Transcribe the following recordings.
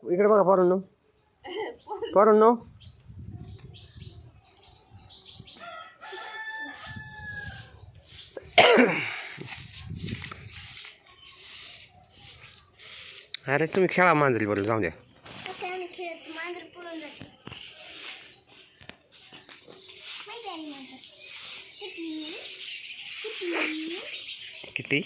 इकडे बघा पोरांनो पोरांनो अरे तुम्ही खेळा मांजरी बरोबर जाऊ द्या किती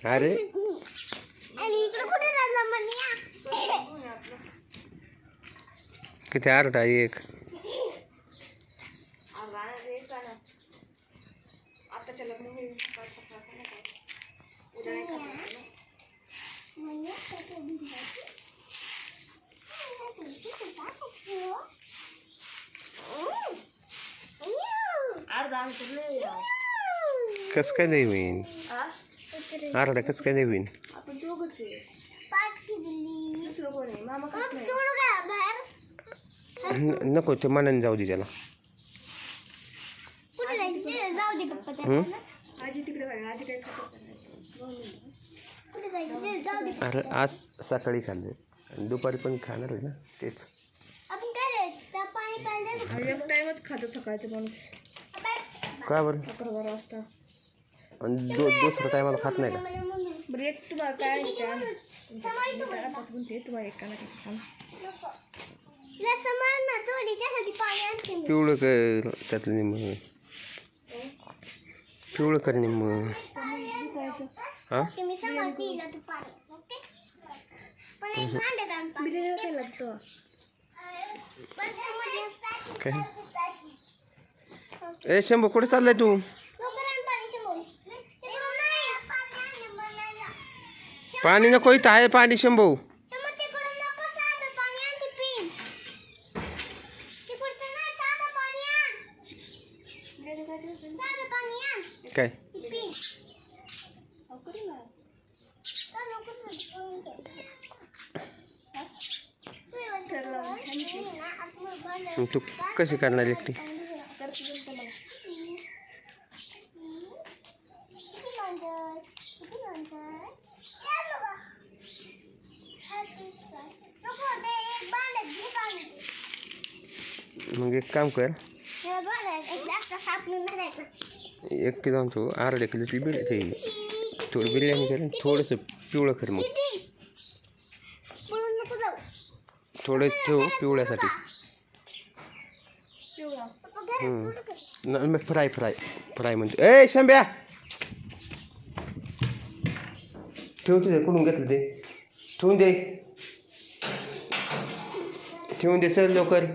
अरे किती अर्धा एक कस काय नाही होईन अर्धा कस काय नाही होईन नको ते मनाने जाऊ दे त्याला अरे आज सकाळी खाल्ले आणि दुपारी पण खाणार आहे ना तेच का बरं आणि दुसरं टायमाला खात नाही का पिवळं कर त्यातलं निम्म पिवळं कर निम्म हां काय ए शंभू कुठे चाललाय तू पाणी नको इथं आहे पाणी शंभू काय तू कशी करणार एकटी मग एक काम कर एक किलो आणतो अर्धा किलोची थोडी बिर्याणी कर थोडंसं पिवळं कर मग थोडं ठेव पिवळ्यासाठी फ्राय फ्राय फ्राय म्हणते ए शंभ्या ठेवून ते कुठून घेतलं ते ठेवून दे सर लवकर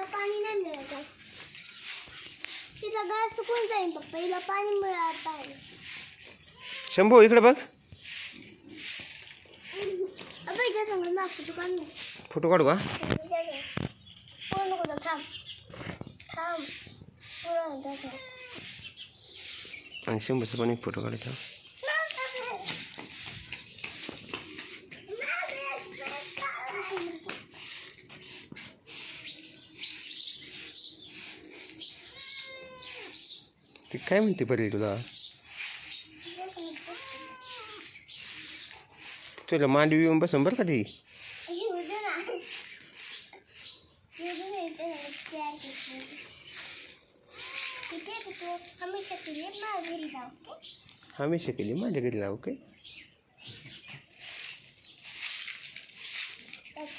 पाणी नाही मिळत तिला गाय सुकून जाईल पप्पा हिला पाणी मिळालं पाहिजे शंभू इकडे बघ फोटो काढू का आणि शंभूचा पण एक फोटो काढायचा ते काय म्हणते बरे तुला तुला मांडवी येऊन बसून बरं का ती तू हमेशा केली माझ्या घरी जाऊ हमेशा केली माझ्या घरी लावू काय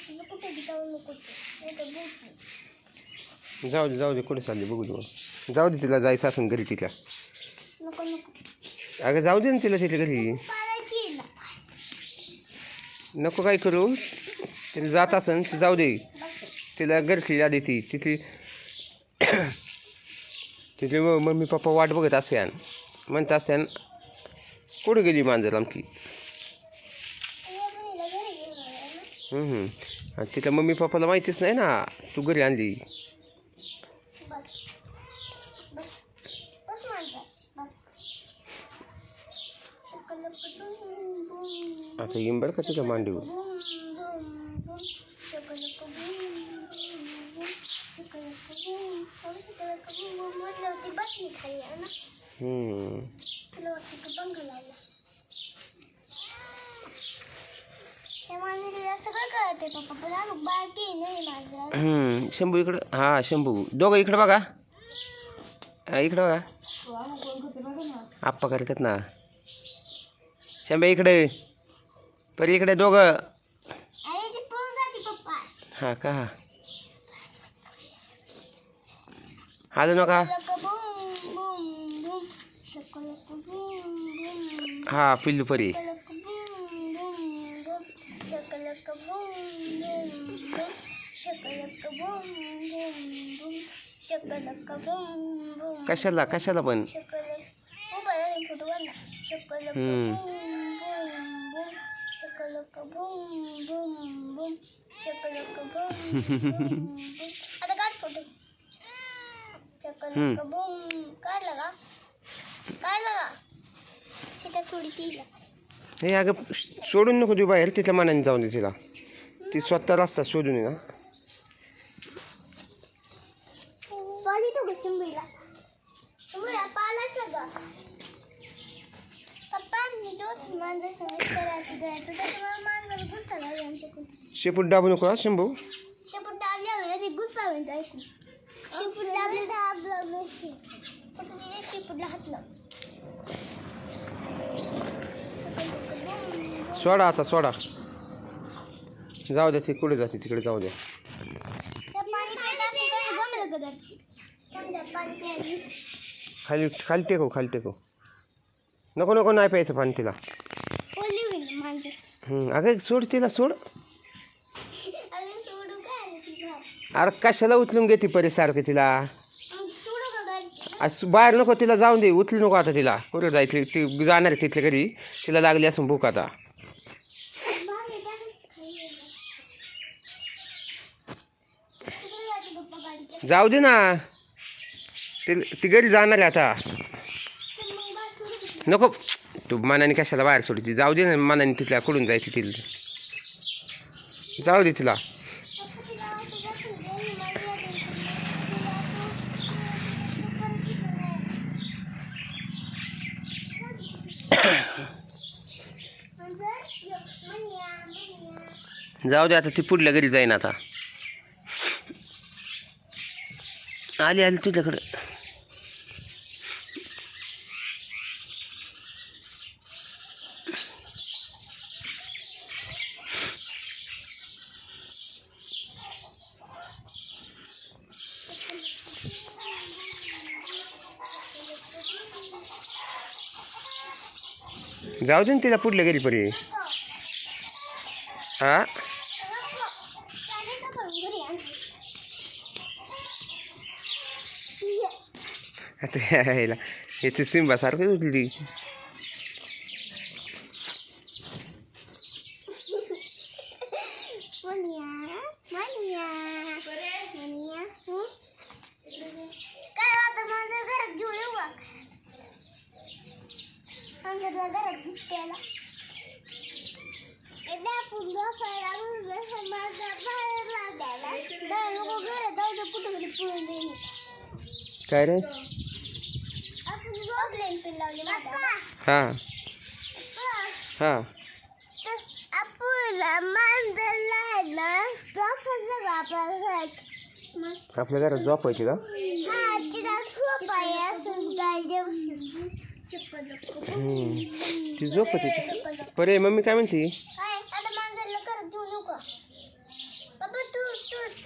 तुला कुठे जाऊ नको जाऊ दे कुठे चालली बघू दे जाऊ दे तिला जायचं असं घरी तिच्या नको नको अगं जाऊ दे ना तिला तिच्या घरी पाळायची ना नको काय करू तिला जात असन ती जाऊ दे तिला घरची यादी ती तिथली तिथली मम्मी पप्पा वाट बघत असेन म्हणत असेन कुठे गेली मांजर आमची आणि तिच्या मम्मी पप्पाला माहितीच नाही ना तू घरी आणली आता येईन बरं का तुझ्या मांडीवर शंभू इकडं हां शंभू दोघं इकडं बघा इकडं बघा आप्पा करतात ना शंभे इकडे परी इकडे दोघं हां का हालू नका हां पिल्लू परी कशाला कशाला पण हे अगं सोडून नको देऊ बाहेर तिच्या मनाने जाऊन दे तिला ती स्वतः रस्ता शोधून ये ना शेपूट दाबू नको हा शंभू शेपूट दाबल्यावर गुस्सा होईल ऐकून शेपूट दाबले दाबलं शेपूटला हातलं सोडा आता सोडा जाऊ द्या ती कुठे जाते तिकडे जाऊ द्या खाली खाली टेको खाली टेको नको नको नाही प्यायचं पाणी तिला अगं सोड तिला सोड अरे कशाला उचलून घेते परे सारखं तिला बाहेर नको तिला जाऊन दे उचलू नको आता तिला कुठं जायची ती जाणार आहे तिथल्या घरी तिला लागली असं भूक आता जाऊ दे ना ती घरी जाणार आहे आता नको तू मनाने कशाला बाहेर सोडती जाऊ दे ना मनाने तिथल्या कुठून जायची तिला जाऊ दे तिला जाऊ दे आता ती पुढल्या घरी जाईन आता आली आली तुझ्याकडे जाऊ दे ना तिला पुढल्या घरी परी हा आता यायला याची सिंबासारखं उठली काय रे हां हां आपल्या घरात झोपायची का चप्पल ती झोपत होती परे. मम्मी काय म्हणते? काय आता मांजरला कर देऊ नको बाबा. तू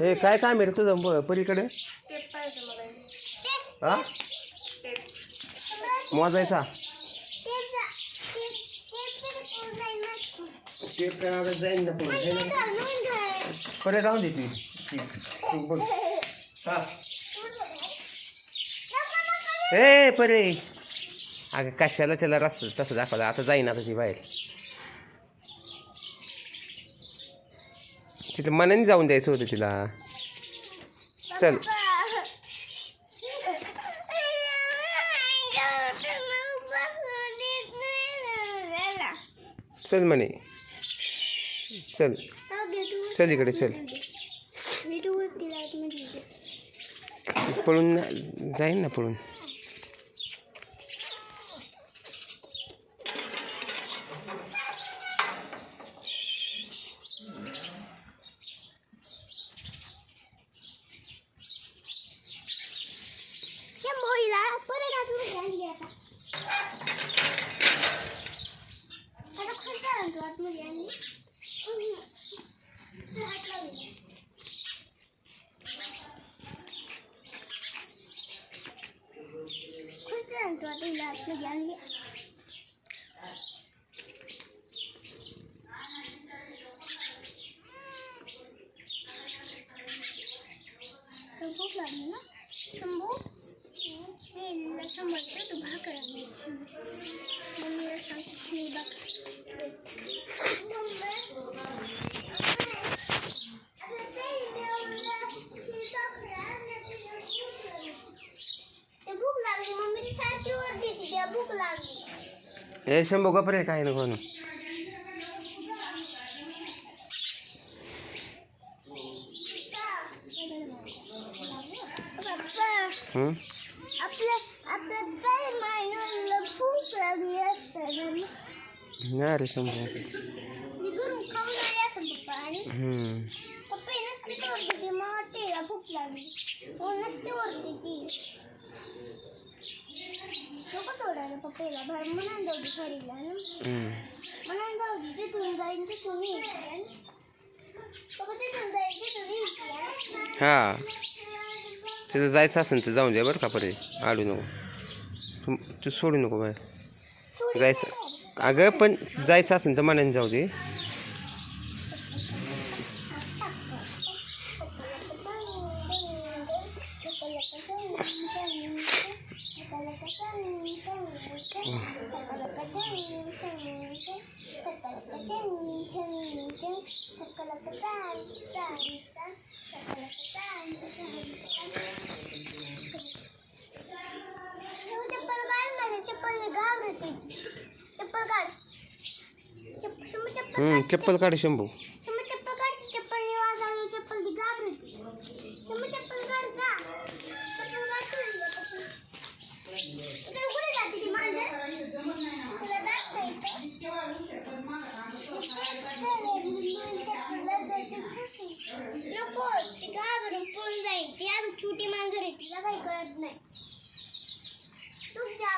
हे काय काम आहे रे तुझं परीकडे? टेप पाहिजे मला. हा मोजायचा टेप काय जाईन ना पण परे राहून दे ती बघ. हा ए परे अगं कशाला त्याला रस्ता तसं दाखवलं. आता जाईन आता ती बाहेर. तिथं मनाने जाऊन द्यायचं होतं तिला. चल चल म्हणे. चल चल इकडे चल. पळून जाईन ना पळून. भूक लागली ना शंभू. मी समजते तू भाकर मम्मीला सांगते मी भूक लागली. मम्मी सारखी ओरडते त्या भूक लागली. हे शंभू गपरे काय नको ना. नाही रे शंभू. भूक लागली नसते ओरडते ती. नको तोडायला पप्पाला बाहेर म्हणून जाऊ दे खरीला म्हणून जाऊ दे. तिथून जाईन तिथून हा तिथं जायचं असेल तर जाऊन द्या बरं का परे. आडू नको तू सोडू नको बाहेर जायचं. अगं पण जायचं असेल तर मनाने जाऊ दे. चप्पल काढ शंभू. चप्पल काढ. चप्पल वाजायला चप्पल ती घाबरते. चप्पल काढ का. चप्पल काढ. इकडे कुठे जाते ती मांजर. तुला दाखवता येतं. नको ती घाबरून पळून जाईल. ती अजून छोटी मांजर आहे तिला काही कळत नाही. तू जा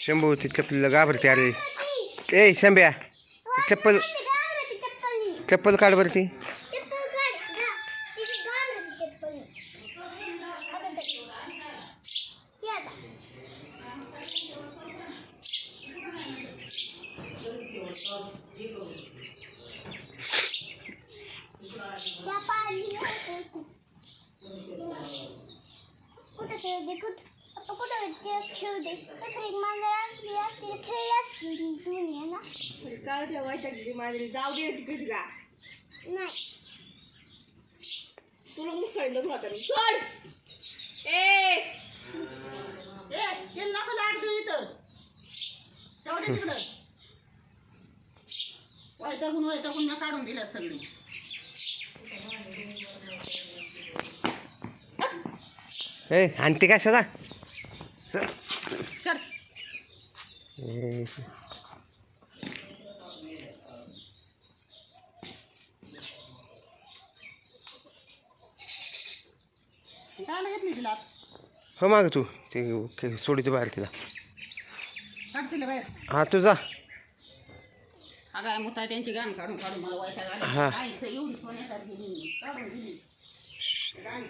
शंभू ती चप्पल घाबरते. अरे ए शंभ्या चप्पल चप्पल काढ बरं ती. खेळ दे. मांजर असली असती खेळली असती दुनिया ना. काय ठेवायचं माझ्या जाऊ दे तिकडे का नाही. तुला मुस्कळलं होतं सोड. ए नको लाट देऊ इथं. जाऊ दे तिकडं. वैतागून काढून दिल्यात सगळी. ए आणते कशाला. चल काय घेतली तिला हो माग तू ते सोडीचं बाहेर तिला काढ तिला बाहेर हा तू जा अगं मुता त्यांची गाण काढून काढून मला वैताग आला हा आईचं एवढी सोन्यासारखी काढून दिली गाण